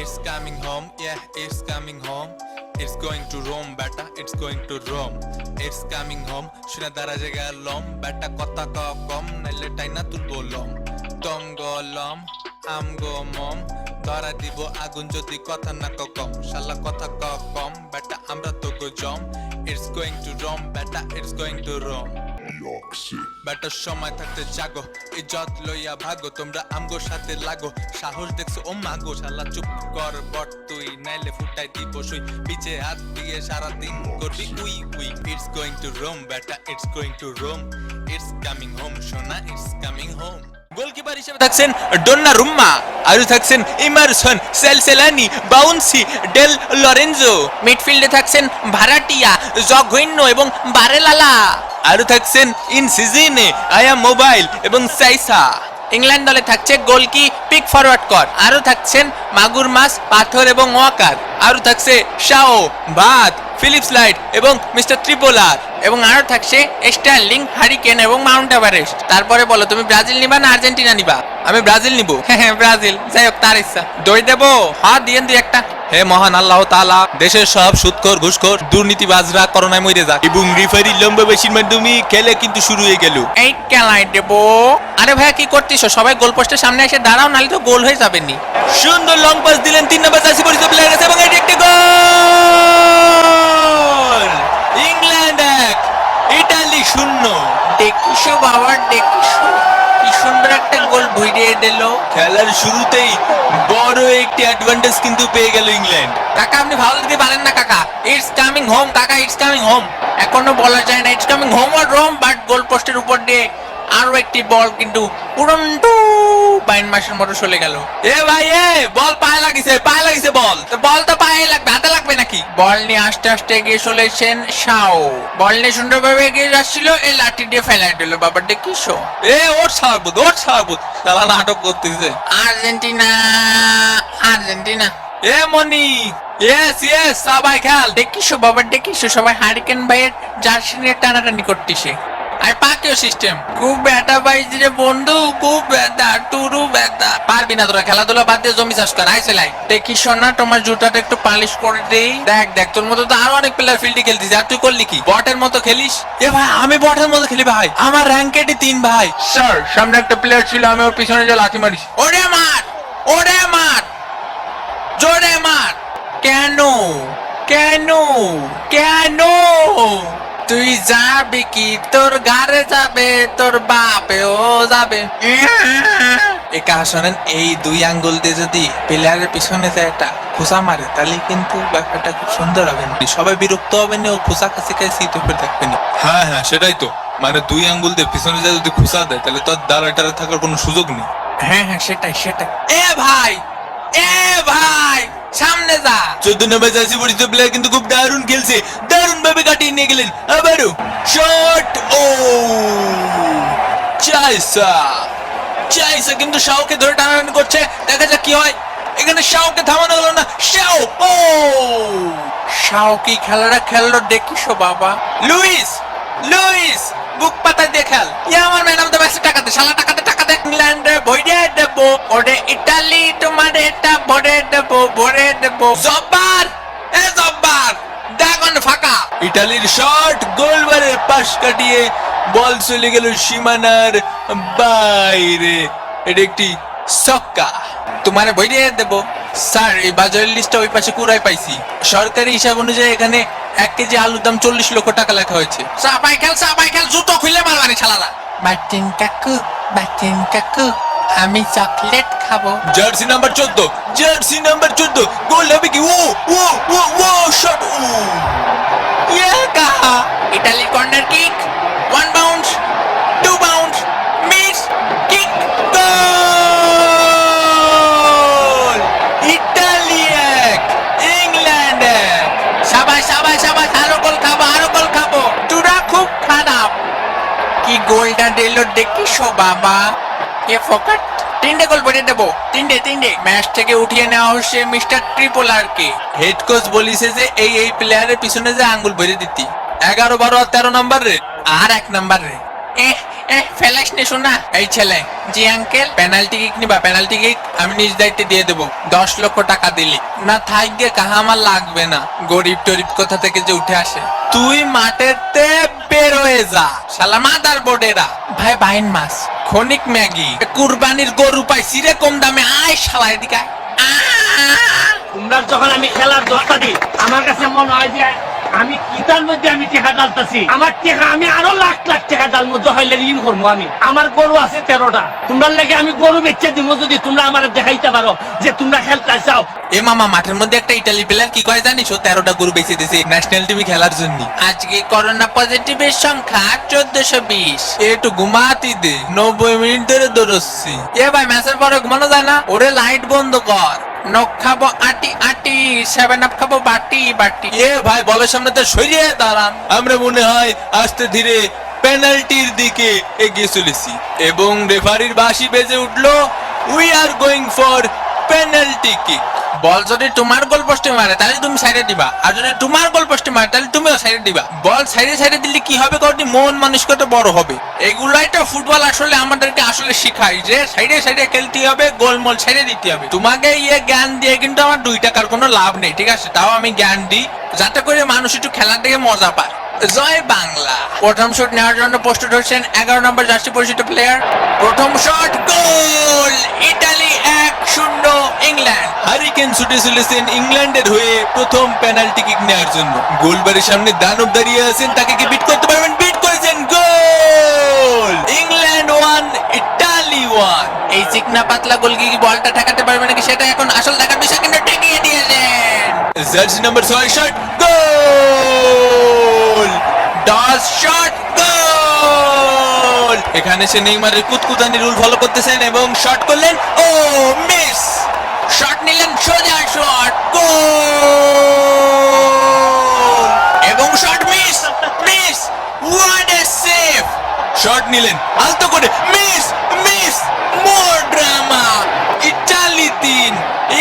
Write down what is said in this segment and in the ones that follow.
It's coming home, yeah, it's coming home. It's going to Rome, beta, it's going to Rome. It's coming home, শুনে দাঁড়াজে গেলম, বেটা কথা কম, নাইলে টাইনা তুলবো লম। দম গলম, আম গো মম, ধরা দিব আগুন যদি কথা না কম। শালা কথা কম, বেটা আমরা তো গো জম। It's going to Rome, beta, it's going to Rome. Better সময় থাকতে জাগো, ইজ্জত লইয়া ভাগো, তোমরা আমগো সাথে লাগো। সাহস দেখছো ও মাগো, শালা চুপ কর বট তুই, নাইলে ফুটাই দিব সুই। পিছে হাত দিয়ে সারাদিন করবি we we. It's going to Rome, বেটা, it's going to Rome. It's coming home, সোনা, it's coming home. গোলকিপার হিসেবে থাকছেন ডোন্নারুম্মা, আরো থাকছেন ইমারসন, সেলসেলানি, বাউন্সি, ডেল লরেনজো। মিডফিল্ডে থাকছেন ভারাটিয়া, জগৈন্য এবং বারেলালা। আরো থাকছেন ইনসিজিনে, আয়া মোবাইল এবং সাইসা। ইংল্যান্ড দলে থাকছে গোলকি, পিক ফরওয়ার্ড কর। আরো থাকছেন মাগুর মাছ, পাথর এবং ওয়াকার। আরো থাকছে শাও, ভাত, ফিলিপস লাইট এবং মিস্টার ত্রিপোলার। এবং আরো থাকছে স্টার্লিং, হারিকেন এবং মাউন্ট এভারেস্ট। তারপরে বলো তুমি ব্রাজিল নিবা না আর্জেন্টিনা নিবা? আমি ব্রাজিল নিব। হ্যাঁ ব্রাজিল, যাই হোক তার ইচ্ছা। দই দেবো? হ্যাঁ দিয়েন দুই একটা। হে মহান আল্লাহ তাআলা, দেশের সব সুদখোর ঘুষখোর দুর্নীতিবাজরা করোনায় মরে যাক এবং রেফারি লম্বা বেশির মাধ্যমে খেলে কিন্তু শুরু হয়ে গেল। এই খেলাই দেবো। আরে ভাইয়া কি করতেছো? সবাই গোল পোস্টের সামনে এসে দাঁড়াও, নাহলে তো গোল হয়ে যাবে নি। সুন্দর লং পাস দিলেন 3 নম্বর জার্সি পরিচিত প্লেয়ার আছে এবং এটি একটি গোল। England 1, Italy 0। দেখিসো বাবা, দেখিসো কি সুন্দর একটা গোল ভুইড়িয়ে দিল। খেলার শুরুতেই বড় একটি অ্যাডভান্টেজ কিন্তু পেয়ে গেল ইংল্যান্ড। কাকা আপনি ভালো দিতে পারেন না কাকা। ইটস কামিং হোম কাকা, ইটস কামিং হোম। এখনো বলা যায় না ইটস কামিং হোম আর রোম, বাট গোল পোস্টের উপর দিয়ে আরো একটি বল কিন্তু উড়ন্ত বাইন মাসের মতো চলে গেল। এ ভাই এ বল পায়ে লাগিছে, পায়ে লাগিছে বল। তো বল তো পায়ে লাগবে, হাতে লাগবে নাকি? বল নিয়ে আস্তে আস্তে এগিয়ে চলেছেন শাও। বল নিয়ে সুন্দরভাবে এগিয়ে যাচ্ছিল, এই লাঠি দিয়ে ফেলাই দিল। বাবা দেখিসো, এ ওর সাবুদ, ওর সাবুদ, শালা নাটক করতেছে। Argentina, Argentina. এ মনি, ইয়েস ইয়েস, সবাই খেল। দেখিসো বাবা, দেখিসো সবাই হারিকেন ভাইয়ের জার্সি নিয়ে টানাটানি করতেছে। আর পাকিও সিস্টেম খুব ব্যথা পাইছি রে বন্ধু, খুব ব্যথা, টুরু ব্যথা। পারবি না তোরা, খেলাধুলা বাদ দিয়ে জমি চাষ কর। আই সেলাই দেখি শোনা, তোমার জুতাটা একটু পালিশ করে দেই। দেখ দেখ, তোর মতো তো আরো অনেক প্লেয়ার ফিল্ডে খেলতিস, আর তুই করলি কি? বটের মতো খেলিস? এ ভাই আমি বটের মতো খেলি ভাই, আমার র্যাঙ্কেটই 3 ভাই। স্যার সামনে একটা প্লেয়ার ছিল, আমি ওর পিছনে যে লাথি মারিস। ওরে মার, ওরে মার, জোরে মার। কেন কেন কেন? তুই যাবি কি? তোর গাড়ে যাবে, তোর বাপেও যাবে। একা শোনেন, এই 2 আঙ্গুল দিয়ে যদি প্লেয়ারের পিছনে যায় একটা খোঁচা মারে, তাহলে কিন্তু ব্যাপারটা খুব সুন্দর হবে। সবাই বিরক্ত হবে না, ও খোঁচা কাছে কাছে সিট উপরে থাকবে না। হ্যাঁ হ্যাঁ সেটাই তো, মানে 2 আঙ্গুল দিয়ে পিছনে যায় যদি খোঁচা দেয়, তাহলে তোর দাঁড়াটারে থাকার কোনো সুযোগ নেই। হ্যাঁ হ্যাঁ সেটাই সেটাই। এ ভাই, এ ভাই সামনে যা। 14 নম্বর জার্সি পরিচিত প্লেয়ার কিন্তু খুব দারুণ খেলছে, দারুণ ভাবে কাটিয়ে নিয়ে গেলেন। আবারও শট। ও চাইসা, চাইসা কিন্তু শাওকে ধরে টানাটানি করছে, দেখা যাক কি হয়। এখানে শাওকে থামানো গেল না। শাও, ও শাও কি খেলাটা খেললো দেখিসো বাবা। লুইস, লুইস বুক পাতা দিয়ে খেল। ইয়া আমার ম্যান অফ দ্য ম্যাচ। টাকা দে শালা, টাকা দে, টাকা দে। ইংল্যান্ডে ভরে দেবো, ওরে ইতালি তোমার এটা ভরে দেবো, ভরে দেবো। জব্বার, এ জব্বার, ড্রাগন ফাঁকা। ইতালির শট, গোলবারের পাশ কাটিয়ে বল চলে গেল সীমানার বাইরে। এটা একটি ছক্কা। তোমারে ভরে দেবো। স্যার এই বাজারের লিস্টটা ওই পাশে কুড়াই পাইছি। সরকারি হিসাব অনুযায়ী এখানে 1 কেজি আলুর দাম 40 লক্ষ টাকা লেখা হয়েছে। সাবাই খেল, সাবাই খেল, জুতো খুলে মারবানি ছালারা। বাটিন কাকু, বাটিন কাকু, আমি চকলেট খাবো। Jersey number 14, jersey number 14, goal হবে কি? ও ও ও ও শট। ও ইয়াকা। Italy corner kick, 1 bounce, 2 bounce, miss, kick, goal. Italy 1, England 1। সবাই সবাই সবাই, আরো গোল খাবো, আরো গোল খাবো। তোরা খুব খারাপ। কি গোলটা দিল দেখিসো বাবা। এ ফকাট 3টে গোল ভরে দেবো, 3টে। ম্যাচ থেকে উঠিয়ে নেওয়া হচ্ছে মিস্টার ট্রিপোলারকে। হেড কোচ বলিছে যে এই প্লেয়ারের পিছনে যে আঙ্গুল ভরে দিতি। 11, 12 আর 13 নাম্বার রে, আর 1 নাম্বার রে। ফেলাস নে শোনা। এই ছেলে, জি আঙ্কেল, পেনাল্টি কিক নিবা? পেনাল্টি কিক আমি নিজ দায়িত্বে দিয়ে দেবো 10 লক্ষ টাকা দিলি। না থাকবে কাহা, আমার লাগবে না। গরিব টরিব কোথা থেকে যে উঠে আসে। তুই মাঠেতে বের হয়ে যা শালা মাদার বোর্ডেরা। ভাই বাইন মাছ, খনিক ম্যাগি, কুরবানির গরু পাইছি রে কম দামে। আয় শালা এদিকে আয়। তোমরা যখন আমি খেলার দশটা দিই, আমার কাছে মনে হয় যে আমি কিতার মধ্যে আমি টাকা ডালতেছি। আমার টাকা আমি আরো লাখ লাখ টাকা ডালবো, হইলে ঋণ করবো আমি। আমার গরু আছে 13টা, তোমরা লেগে আমি গরু বেচে দিব যদি তোমরা আমার দেখাইতে পারো যে তোমরা খেলতে চাও। এ মামা, মাঠের মধ্যে একটা ইটালি প্লেয়ার কি করে জানিস? ও 13টা গরু বেঁচে দিয়েছে ন্যাশনাল টিমে খেলার জন্য। আজকে করোনা পজিটিভের সংখ্যা 1420। একটু ঘুমাতি দে, 90 মিনিট ধরে দৌড়চ্ছি। এ ভাই, ম্যাচের পরে ঘুমানো যায় না? ওরে লাইট বন্ধ কর। নখ খাবো আটি আটি, 7 আপ খাবো বাটি বাটি। এ ভাই, বলের সামনে তো সরিয়ে দাঁড়ান। আমরা মনে হয় আস্তে ধীরে পেনাল্টির দিকে এগিয়ে চলেছি এবং রেফারির বাঁশি বেজে উঠলো। We are going for penalty kick. Ball যদি তোমার গোল পোস্টে মারে তাহলে তুমি সাইডে দিবা, আর যদি তোমার গোল পোস্টে মারে তাহলে তুমিও সাইডে দিবা। বল সাইডে সাইডে দিলে কি হবে? কারণ মন মানসিকতা বড় হবে। এগুলাই তো ফুটবল আসলে আমাদেরকে আসলে শেখায় যে সাইডে সাইডে খেলতে হবে, গোল মোল সাইডে দিতে হবে। তোমাকে ইয়ে জ্ঞান দিয়ে কিন্তু আমার 2 টাকার কোনো লাভ নেই, ঠিক আছে? তাও আমি জ্ঞান দিই যাতে করে মানুষ একটু খেলার দিকে মজা পায়। জয় বাংলা। প্রথম শট নেওয়ার জন্য প্রস্তুত হচ্ছেন 11 নম্বর জার্সি পরিচিত প্লেয়ার। প্রথম shot, goal! Italy 1-0 England. Harry Kane ছুটে চলেছেন ইংল্যান্ডের হয়ে প্রথম পেনাল্টি কিক নেওয়ার জন্য। গোলবারের সামনে দানব দাঁড়িয়ে আছেন, তাকে কি বিট করতে পারবেন? বিট করেছেন, গোল! England 1 Italy 1। এই চিকনা পাতলা গোলকে কি বলটা ঠেকাতে পারবে নাকি সেটা এখন আসল দেখার বিষয়, কিন্তু ঠেকিয়ে দিয়েছেন। জার্সি নাম্বার 6 শট, গোল! 10 শট, গোল! এখানে সে নেইমারের কুতকুতানি রুল ফলো করতেছেন এবং শট করলেন। ও মিস! শট নিলেন, সোজা শট, গোল! এবং shot miss miss. What a save! Shot নিলেন আলতো করে, মিস মিস। মোর ড্রামা। Italy 3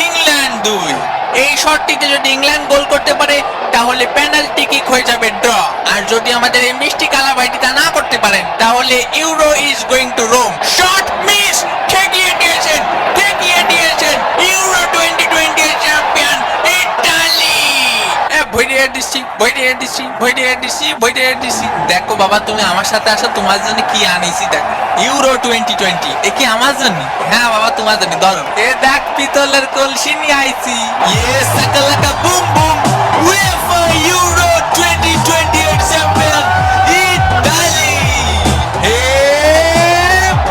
England 2। এই শটটিতে যদি ইংল্যান্ড গোল করতে পারে তাহলে পেনাল্টি কিক হয়ে যাবে ড্র। আর যদি আমাদের এই মিষ্টি কালাবাইটিটা না করতে পারেন তাহলে Euro is going to Rome. Shot miss. ঠেকিয়ে দিয়েছেন, ঠেকিয়ে দিয়েছেন। ইউরো 2020 এর চ্যাম্পিয়ন ইতালি। ভইরে দিছি, ভইরে দিছি, ভইরে দিছি, ভইরে দিছি। দেখো বাবা, তুমি আমার সাথে আসো, তোমার জন্য কি আনিছি দেখো। ইউরো 2020। এ কি আমার জন্য? হ্যাঁ বাবা, তোমার জন্য। ধরো, এ দেখ পিতলের কলসি নিয়ে আইছি। ইয়ে সাকালাকা বুম বুম। উয়েফা ইউরো 2020 এর চ্যাম্পিয়ন ইতালি। এ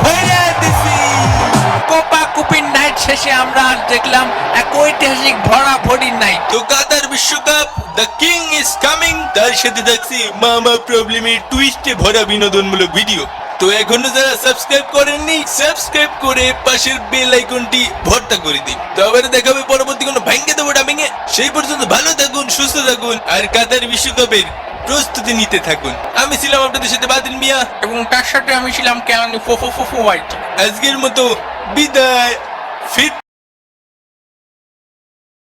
ভইরে দিছি। কোপা কুপির নাইট শেষে আমরা আজ দেখলাম এক ঐতিহাসিক ভরাভরি নাইট। তো কাতার বিশ্বকাপ দ্য কিং ইজ কামিং, তার সাথে দেখছি মামা প্রবলেমের টুইস্টে ভরা বিনোদনমূলক ভিডিও। তো এখনো যারা সাবস্ক্রাইব করেননি, সাবস্ক্রাইব করে পাশের বেল আইকনটি ভর্তা করে দিন। তো আবার দেখা হবে পরবর্তী কোনো ভেঙে দেবো ডাবিংয়ে। সেই পর্যন্ত ভালো থাকুন, সুস্থ থাকুন, আর কাতার বিশ্বকাপের প্রস্তুতি নিতে থাকুন। আমি ছিলাম আপনাদের সাথে বাদিল মিয়া, এবং তার সাথে আমি ছিলাম কেলানি ফোফো ফোফো হোয়াইট। আজকের মতো বিদায়। ফির